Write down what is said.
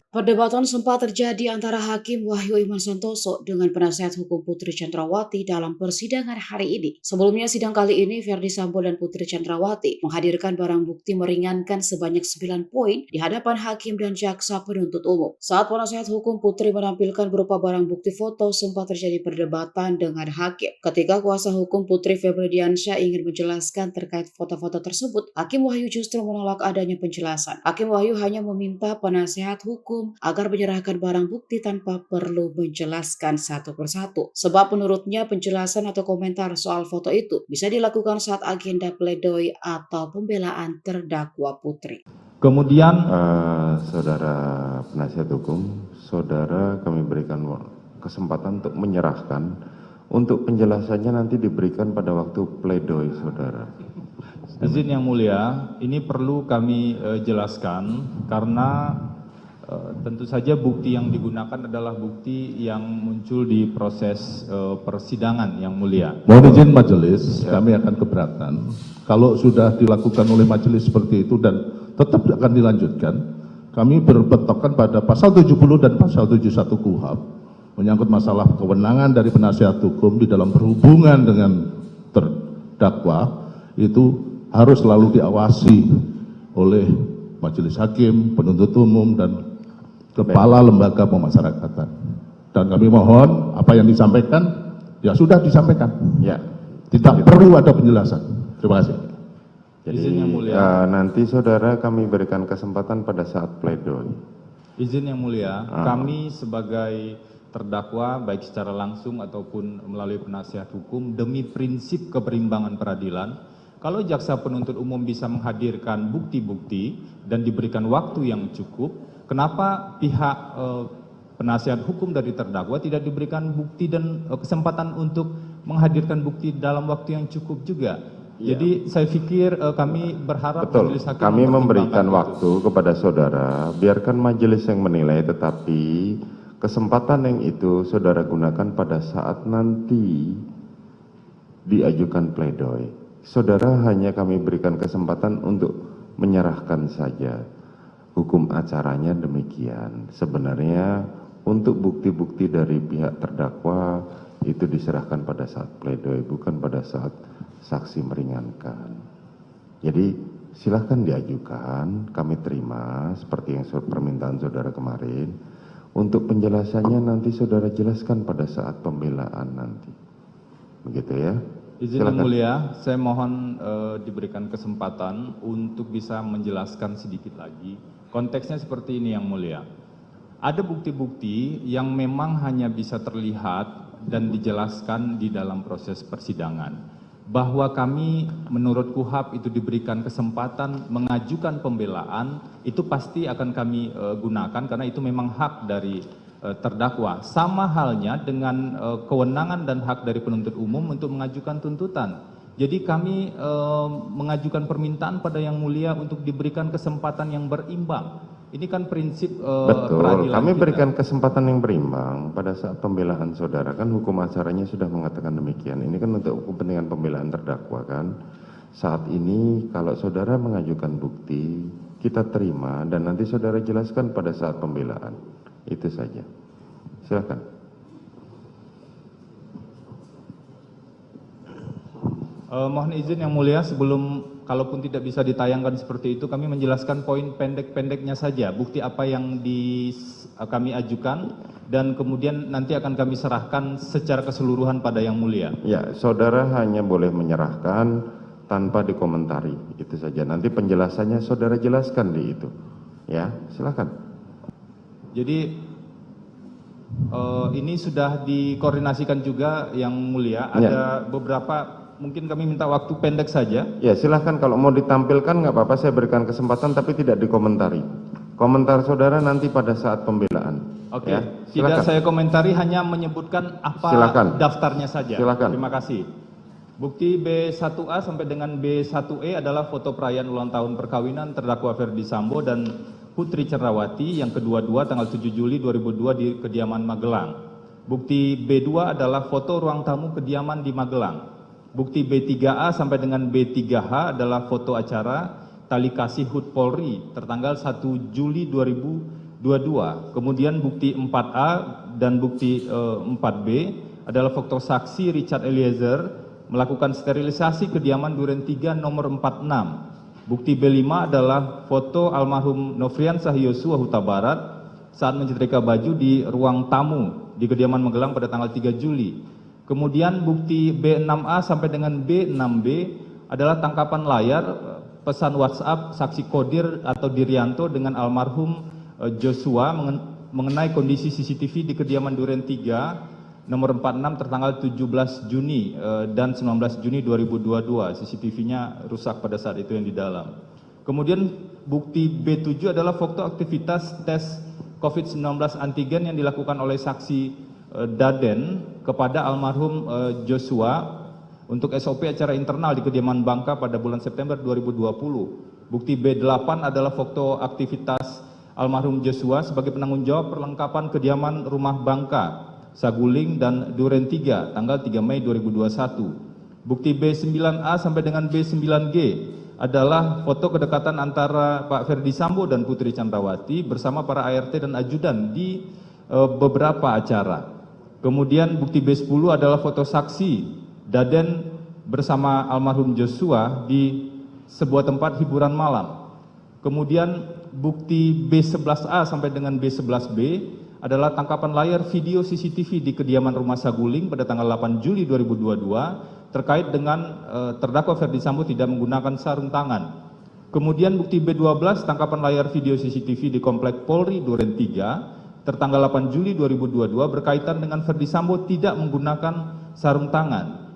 Perdebatan sempat terjadi antara Hakim Wahyu Iman Santoso dengan penasihat hukum Putri Chandrawati dalam persidangan hari ini. Sebelumnya sidang kali ini Verdi Sambo dan Putri Chandrawati menghadirkan barang bukti meringankan sebanyak 9 poin di hadapan hakim dan jaksa penuntut umum. Saat penasihat hukum Putri menampilkan berupa barang bukti foto, sempat terjadi perdebatan dengan hakim. Ketika kuasa hukum Putri Febridiansyah ingin menjelaskan terkait foto-foto tersebut, Hakim Wahyu justru menolak adanya penjelasan. Hakim Wahyu hanya meminta penasihat hukum agar menyerahkan barang bukti tanpa perlu menjelaskan satu persatu. Sebab menurutnya penjelasan atau komentar soal foto itu bisa dilakukan saat agenda pledoi atau pembelaan terdakwa Putri. Kemudian, Saudara penasihat hukum, saudara kami berikan kesempatan untuk menyerahkan, untuk penjelasannya nanti diberikan pada waktu pledoi saudara. izin yang mulia, ini perlu kami jelaskan karena tentu saja bukti yang digunakan adalah bukti yang muncul di proses persidangan yang mulia. Mohon izin majelis, kami akan keberatan. Kalau sudah dilakukan oleh majelis seperti itu dan tetap akan dilanjutkan, kami berpetokan pada pasal 70 dan pasal 71 KUHP menyangkut masalah kewenangan dari penasihat hukum di dalam berhubungan dengan terdakwa itu harus selalu diawasi oleh majelis hakim, penuntut umum, dan kepala lembaga pemasyarakatan. Dan kami mohon apa yang disampaikan ya sudah disampaikan. Ya. Tidak perlu ada penjelasan. Terima kasih. Jadi Izin yang mulia. nanti saudara kami berikan kesempatan pada saat pledoi. Izin yang mulia, kami sebagai terdakwa baik secara langsung ataupun melalui penasihat hukum demi prinsip keberimbangan peradilan, kalau jaksa penuntut umum bisa menghadirkan bukti-bukti dan diberikan waktu yang cukup, kenapa pihak penasihat hukum dari terdakwa tidak diberikan bukti dan kesempatan untuk menghadirkan bukti dalam waktu yang cukup juga? Ya. Jadi saya pikir kami berharap Betul, majelis hakim kami memberikan mempertimbangkan itu. waktu kepada saudara, biarkan majelis yang menilai, tetapi kesempatan yang itu saudara gunakan pada saat nanti diajukan pledoi. Saudara hanya kami berikan kesempatan untuk menyerahkan saja. Hukum acaranya demikian. Sebenarnya untuk bukti-bukti dari pihak terdakwa itu diserahkan pada saat pledoi, bukan pada saat saksi meringankan. Jadi silahkan diajukan, kami terima seperti yang permintaan saudara kemarin. Untuk penjelasannya nanti saudara jelaskan pada saat pembelaan nanti. Begitu ya. Izin yang mulia, saya mohon diberikan kesempatan untuk bisa menjelaskan sedikit lagi. Konteksnya seperti ini yang mulia. Ada bukti-bukti yang memang hanya bisa terlihat dan dijelaskan di dalam proses persidangan. Bahwa kami menurut KUHP itu diberikan kesempatan mengajukan pembelaan, itu pasti akan kami gunakan karena itu memang hak dari terdakwa. Sama halnya dengan kewenangan dan hak dari penuntut umum untuk mengajukan tuntutan. Jadi kami mengajukan permintaan pada yang mulia untuk diberikan kesempatan yang berimbang. Ini kan prinsip betul, kami kita. berikan kesempatan yang berimbang pada saat pembelaan saudara. Kan hukum acaranya sudah mengatakan demikian. Ini kan untuk kepentingan pembelaan terdakwa kan. Saat ini kalau saudara mengajukan bukti, kita terima dan nanti saudara jelaskan pada saat pembelaan. Itu saja. Silakan. Mohon izin yang mulia, sebelum kalaupun tidak bisa ditayangkan seperti itu, kami menjelaskan poin pendek-pendeknya saja, bukti apa yang kami ajukan, dan kemudian nanti akan kami serahkan secara keseluruhan pada yang mulia. Ya, saudara hanya boleh menyerahkan tanpa dikomentari, itu saja. Nanti penjelasannya saudara jelaskan di itu. Ya, silakan. Jadi ini sudah dikoordinasikan juga yang mulia, ada beberapa. Mungkin kami minta waktu pendek saja. Ya silahkan, kalau mau ditampilkan nggak apa-apa, saya berikan kesempatan tapi tidak dikomentari. Komentar saudara nanti pada saat pembelaan. Oke, Ya, tidak silakan. saya komentari, hanya menyebutkan apa Silakan. daftarnya saja. Silakan. Terima kasih. Bukti B1A sampai dengan B1E adalah foto perayaan ulang tahun perkawinan terdakwa Verdi Sambo dan Putri Chandrawati yang kedua-dua tanggal 7 Juli 2002 di kediaman Magelang. Bukti B2 adalah foto ruang tamu kediaman di Magelang. Bukti B3A sampai dengan B3H adalah foto acara tali kasih HUT Polri tertanggal 1 Juli 2002 2022. Kemudian bukti 4A dan bukti 4B adalah foto saksi Richard Eliezer melakukan sterilisasi kediaman Duren 3 nomor 46. Bukti B5 adalah foto almarhum Nofriansah Yosua Huta Barat saat menyetrika baju di ruang tamu di kediaman Magelang pada tanggal 3 Juli. Kemudian bukti B6A sampai dengan B6B adalah tangkapan layar pesan WhatsApp saksi Kodir atau Dirianto dengan almarhum Joshua mengenai kondisi CCTV di kediaman Duren 3 nomor 46 tertanggal 17 Juni dan 19 Juni 2022. CCTV-nya rusak pada saat itu yang di dalam. Kemudian bukti B7 adalah foto aktivitas tes COVID-19 antigen yang dilakukan oleh saksi Daden kepada almarhum Joshua untuk SOP acara internal di kediaman Bangka pada bulan September 2020. Bukti B8 adalah foto aktivitas almarhum Joshua sebagai penanggung jawab perlengkapan kediaman rumah Bangka, Saguling dan Duren 3 tanggal 3 Mei 2021. Bukti B9A sampai dengan B9G adalah foto kedekatan antara Pak Ferdi Sambo dan Putri Chandrawati bersama para ART dan ajudan di beberapa acara. Kemudian bukti B10 adalah foto saksi Daden bersama almarhum Joshua di sebuah tempat hiburan malam. Kemudian bukti B11A sampai dengan B11B adalah tangkapan layar video CCTV di kediaman rumah Saguling pada tanggal 8 Juli 2022 terkait dengan terdakwa Ferdi Sambo tidak menggunakan sarung tangan. Kemudian bukti B12 tangkapan layar video CCTV di Komplek Polri Duren 3 tertanggal 8 Juli 2022 berkaitan dengan Ferdi Sambo tidak menggunakan sarung tangan.